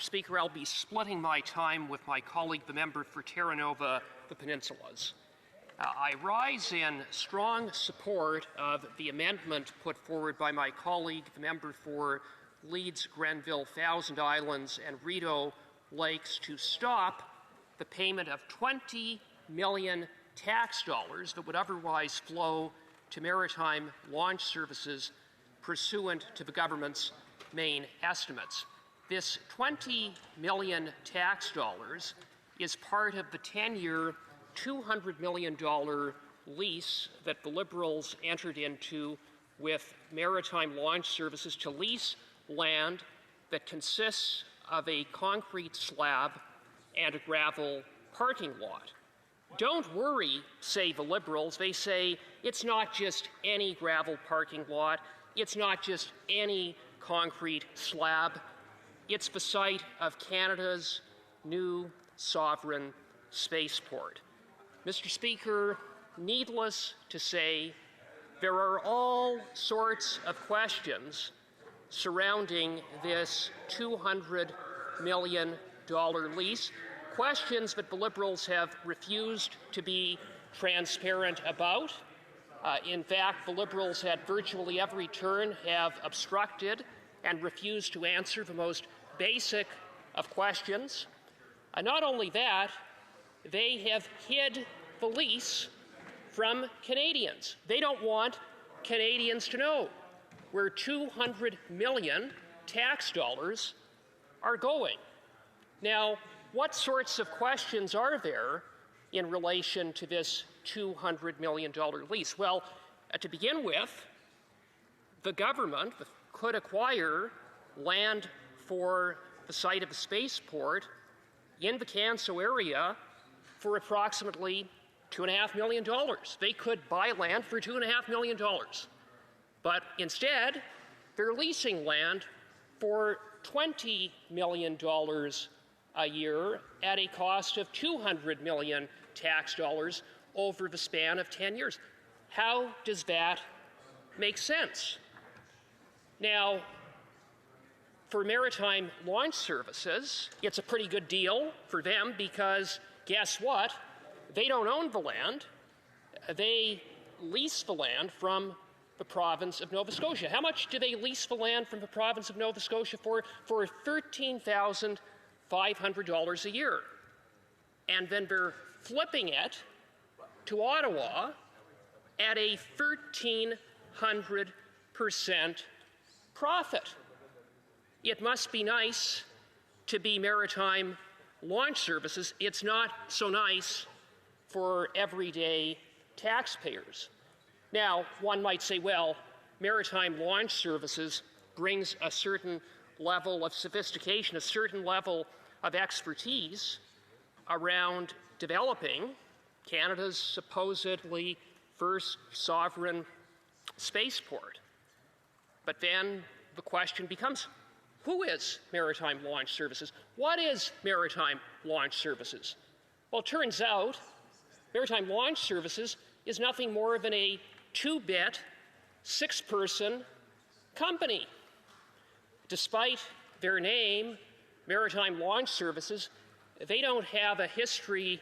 Mr. Speaker, I'll be splitting my time with my colleague, the member for Terra Nova, the Peninsulas. I rise in strong support of the amendment put forward by my colleague, the member for Leeds, Grenville, Thousand Islands, and Rideau Lakes to stop the payment of 20 million tax dollars that would otherwise flow to Maritime Launch Services pursuant to the government's main estimates. This 20 million tax dollars is part of the 10-year, $200 million lease that the Liberals entered into with Maritime Launch Services to lease land that consists of a concrete slab and a gravel parking lot. Don't worry, say the Liberals. They say it's not just any gravel parking lot, it's not just any concrete slab, it's the site of Canada's new sovereign spaceport. Mr. Speaker, needless to say, there are all sorts of questions surrounding this $200 million lease, questions that the Liberals have refused to be transparent about. In fact, the Liberals at virtually every turn have obstructed and refused to answer the most basic of questions. Not only that, they have hid the lease from Canadians. They don't want Canadians to know where 200 million tax dollars are going. Now, what sorts of questions are there in relation to this $200 million lease? Well, to begin with, the government could acquire land for the site of the spaceport in the Canso area for approximately $2.5 million. They could buy land for $2.5 million. But instead, they're leasing land for $20 million a year at a cost of $200 million tax dollars over the span of 10 years. How does that make sense? Now, for Maritime Launch Services, it's a pretty good deal for them because guess what? They don't own the land. They lease the land from the province of Nova Scotia. How much do they lease the land from the province of Nova Scotia for? For $13,500 a year. And then they're flipping it to Ottawa at a 1,300% profit. It must be nice to be Maritime Launch Services. It's not so nice for everyday taxpayers. Now, one might say, well, Maritime Launch Services brings a certain level of sophistication, a certain level of expertise around developing Canada's supposedly first sovereign spaceport. But then the question becomes, who is Maritime Launch Services? What is Maritime Launch Services? Well, it turns out Maritime Launch Services is nothing more than a two-bit, six-person company. Despite their name, Maritime Launch Services, they don't have a history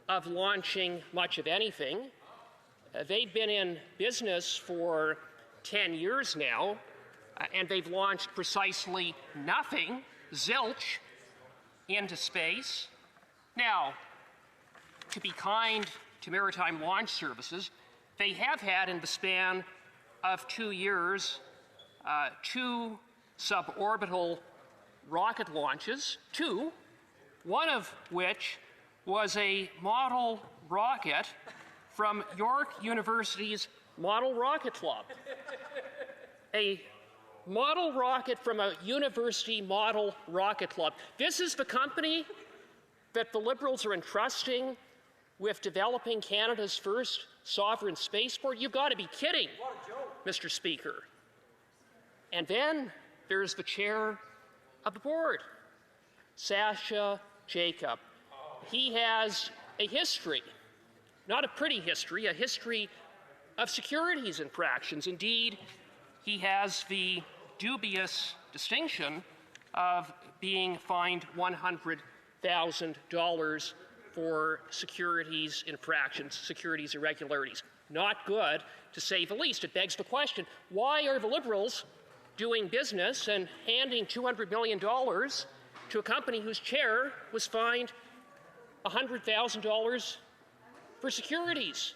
of launching much of anything. They've been in business for 10 years now, and they've launched precisely nothing, zilch, into space. Now, to be kind to Maritime Launch Services, they have had in the span of 2 years 2 suborbital rocket launches, one of which was a model rocket from York University's Model Rocket Club. A model rocket from a university model rocket club. This is the company that the Liberals are entrusting with developing Canada's first sovereign spaceport. You've got to be kidding, Mr. Speaker. And then there's the chair of the board, Sasha Jacob. He has a history, not a pretty history, a history of securities infractions. Indeed, he has the dubious distinction of being fined $100,000 for securities infractions, securities irregularities. Not good, to say the least. It begs the question, why are the Liberals doing business and handing $200 million to a company whose chair was fined $100,000 for securities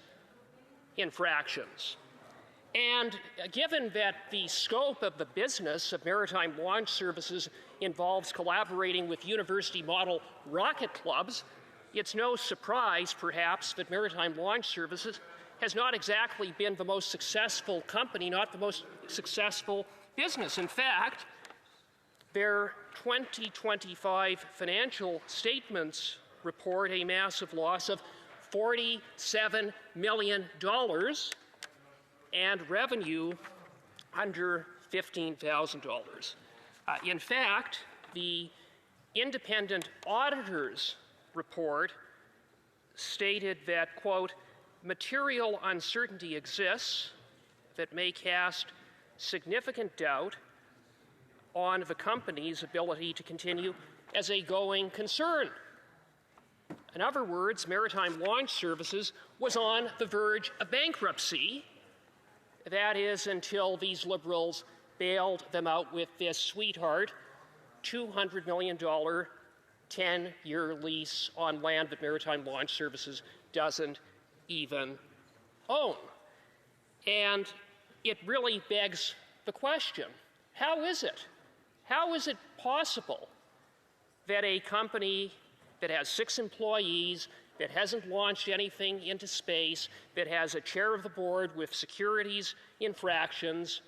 infractions? And given that the scope of the business of Maritime Launch Services involves collaborating with university model rocket clubs, it's no surprise, perhaps, that Maritime Launch Services has not exactly been the most successful company, not the most successful business. In fact, their 2025 financial statements report a massive loss of $47 million and revenue under $15,000. In fact, the independent auditor's report stated that, quote, material uncertainty exists that may cast significant doubt on the company's ability to continue as a going concern. In other words, Maritime Launch Services was on the verge of bankruptcy. That is, until these Liberals bailed them out with this sweetheart $200 million 10-year lease on land that Maritime Launch Services doesn't even own. And it really begs the question, how is it possible that a company that has 6 employees, that hasn't launched anything into space, that has a chair of the board with securities infractions,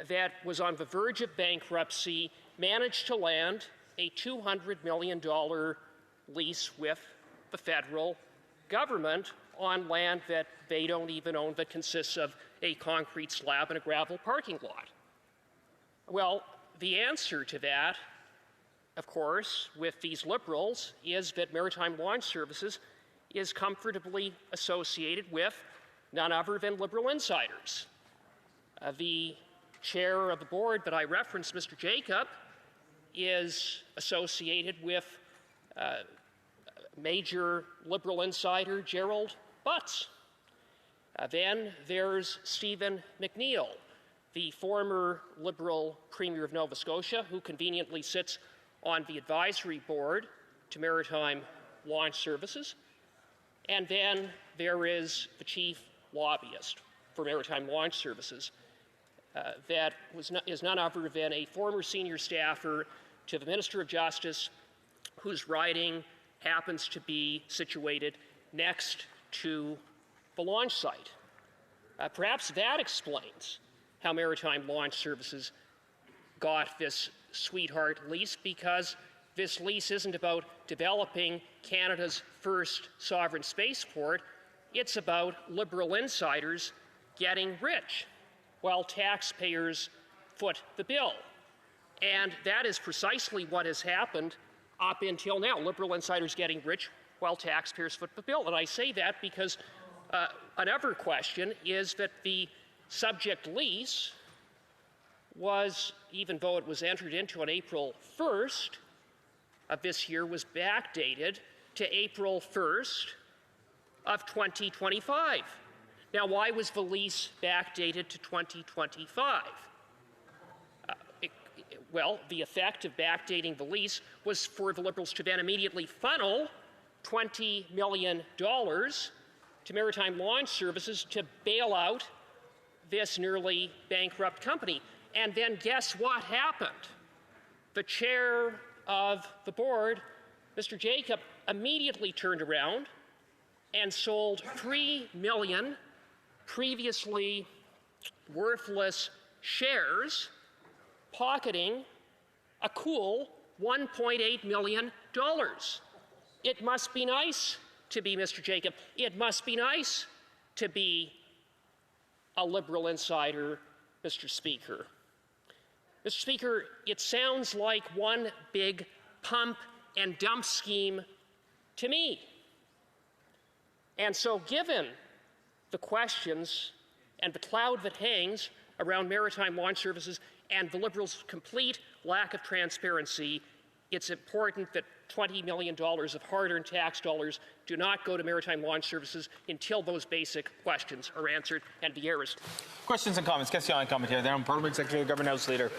that was on the verge of bankruptcy, managed to land a $200 million lease with the federal government on land that they don't even own, that consists of a concrete slab and a gravel parking lot? Well, the answer to that, of course, with these Liberals, is that Maritime Launch Services is comfortably associated with none other than Liberal insiders. The chair of the board that I referenced, Mr. Jacob, is associated with major Liberal insider Gerald. Then there's Stephen McNeil, the former Liberal Premier of Nova Scotia, who conveniently sits on the advisory board to Maritime Launch Services. And then there is the chief lobbyist for Maritime Launch Services, that is none other than a former senior staffer to the Minister of Justice, whose riding happens to be situated next to the launch site. Perhaps that explains how Maritime Launch Services got this sweetheart lease, because this lease isn't about developing Canada's first sovereign spaceport. It's about Liberal insiders getting rich while taxpayers foot the bill. And that is precisely what has happened up until now, Liberal insiders getting rich while taxpayers foot the bill. And I say that because another question is that the subject lease was, even though it was entered into on April 1st of this year, was backdated to April 1st of 2025. Now, why was the lease backdated to 2025? Well, the effect of backdating the lease was for the Liberals to then immediately funnel $20 million to Maritime Launch Services to bail out this nearly bankrupt company. And then guess what happened? The chair of the board, Mr. Jacob, immediately turned around and sold 3 million previously worthless shares, pocketing a cool $1.8 million. It must be nice to be Mr. Jacob. It must be nice to be a Liberal insider, Mr. Speaker. Mr. Speaker, it sounds like one big pump and dump scheme to me. And so, given the questions and the cloud that hangs around Maritime Launch Services and the Liberals' complete lack of transparency, it's important that $20 million of hard-earned tax dollars do not go to Maritime Launch Services until those basic questions are answered and the air is. Questions and comments. Question and commentary. There on Parliament Secretary, Government House Leader.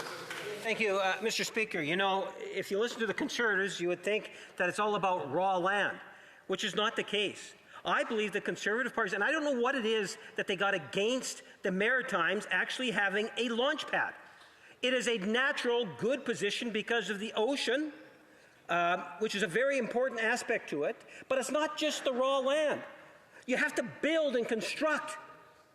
Thank you, Mr. Speaker. You know, if you listen to the Conservatives, you would think that it's all about raw land, which is not the case. I believe the Conservative parties, and I don't know what it is that they got against the Maritimes actually having a launch pad. It is a natural, good position because of the ocean, which is a very important aspect to it, but it's not just the raw land. You have to build and construct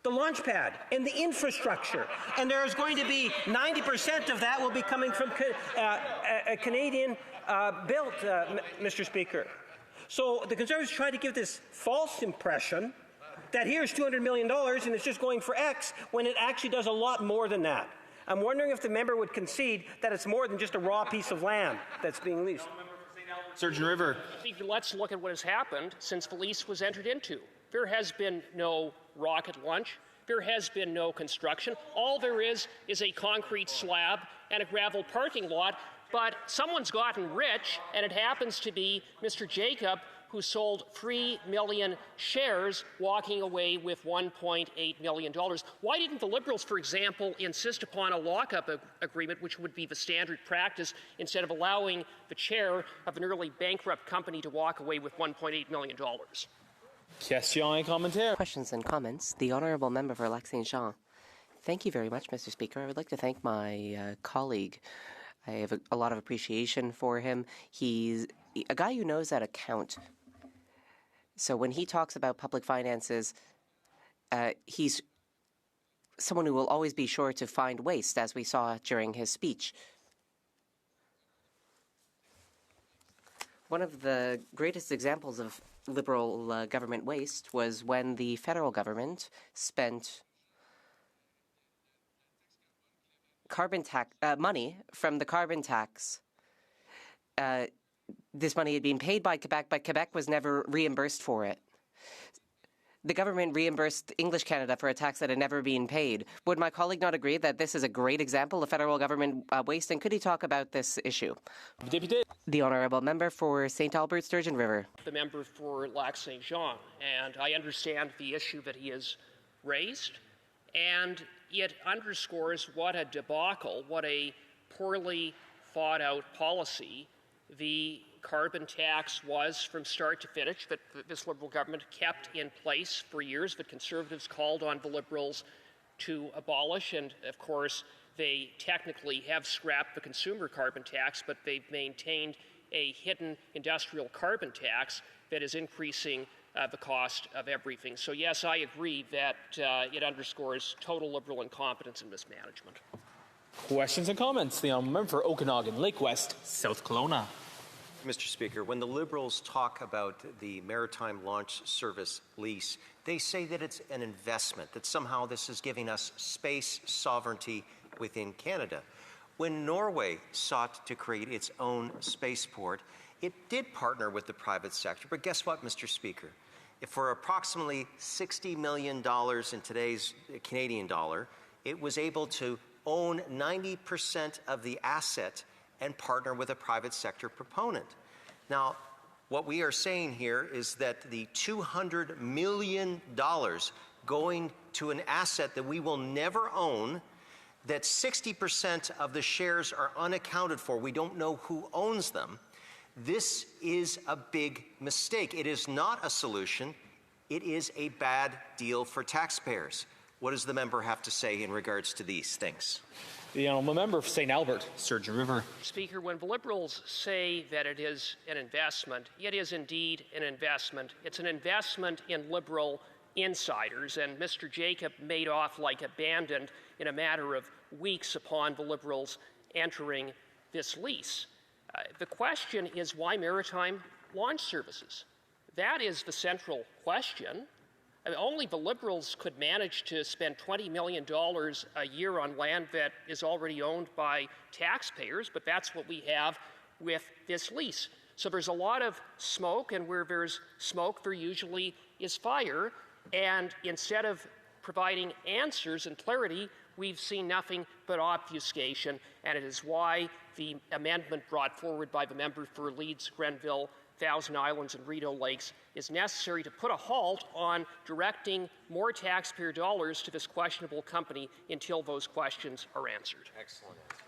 the launch pad and the infrastructure, and there is going to be 90% of that will be coming from Canadian built, Mr. Speaker. So the Conservatives try to give this false impression that here's $200 million and it's just going for X, when it actually does a lot more than that. I'm wondering if the member would concede that it's more than just a raw piece of land that's being leased. Surgeon River. Speaker, let's look at what has happened since the lease was entered into. There has been no rocket launch. There has been no construction. All there is a concrete slab and a gravel parking lot. But someone's gotten rich, and it happens to be Mr. Jacob, who sold 3 million shares, walking away with $1.8 million. Why didn't the Liberals, for example, insist upon a lockup agreement, which would be the standard practice, instead of allowing the chair of an early bankrupt company to walk away with $1.8 million? Question and commentary. Questions and comments. The Honourable Member for Lac Saint Jean. Thank you very much, Mr. Speaker. I would like to thank my colleague. I have a lot of appreciation for him. He's a guy who knows how to count. So when he talks about public finances, he's someone who will always be sure to find waste, as we saw during his speech. One of the greatest examples of Liberal government waste was when the federal government spent carbon tax money from the carbon tax. This money had been paid by Quebec, but Quebec was never reimbursed for it. The government reimbursed English Canada for a tax that had never been paid. Would my colleague not agree that this is a great example of federal government waste? And could he talk about this issue? Deputy. The Honourable Member for St. Albert, Sturgeon River. The member for Lac Saint Jean, and I understand the issue that he has raised, and it underscores what a debacle, what a poorly thought out policy the carbon tax was from start to finish, that this Liberal government kept in place for years, that Conservatives called on the Liberals to abolish. And of course, they technically have scrapped the consumer carbon tax, but they've maintained a hidden industrial carbon tax that is increasing the cost of everything. So yes, I agree that it underscores total Liberal incompetence and mismanagement. Questions and comments. The Honourable Member for Okanagan, Lake West, South Kelowna. Mr. Speaker, when the Liberals talk about the Maritime Launch Service lease, they say that it's an investment, that somehow this is giving us space sovereignty within Canada. When Norway sought to create its own spaceport, it did partner with the private sector. But guess what, Mr. Speaker? For approximately $60 million in today's Canadian dollar, it was able to own 90% of the asset and partner with a private sector proponent. Now, what we are saying here is that the $200 million going to an asset that we will never own, that 60% of the shares are unaccounted for, we don't know who owns them, this is a big mistake. It is not a solution. It is a bad deal for taxpayers. What does the member have to say in regards to these things? The Honourable Member for St. Albert, Sturgeon River. Speaker, when the Liberals say that it is an investment, it is indeed an investment. It's an investment in Liberal insiders, and Mr. Jacob made off like a bandit in a matter of weeks upon the Liberals entering this lease. The question is, why Maritime Launch Services? That is the central question. I mean, only the Liberals could manage to spend $20 million a year on land that is already owned by taxpayers, but that's what we have with this lease. So there's a lot of smoke, and where there's smoke, there usually is fire. And instead of providing answers and clarity, we've seen nothing but obfuscation, and it is why the amendment brought forward by the member for Leeds, Grenville, Thousand Islands, and Rideau Lakes is necessary to put a halt on directing more taxpayer dollars to this questionable company until those questions are answered. Excellent answer.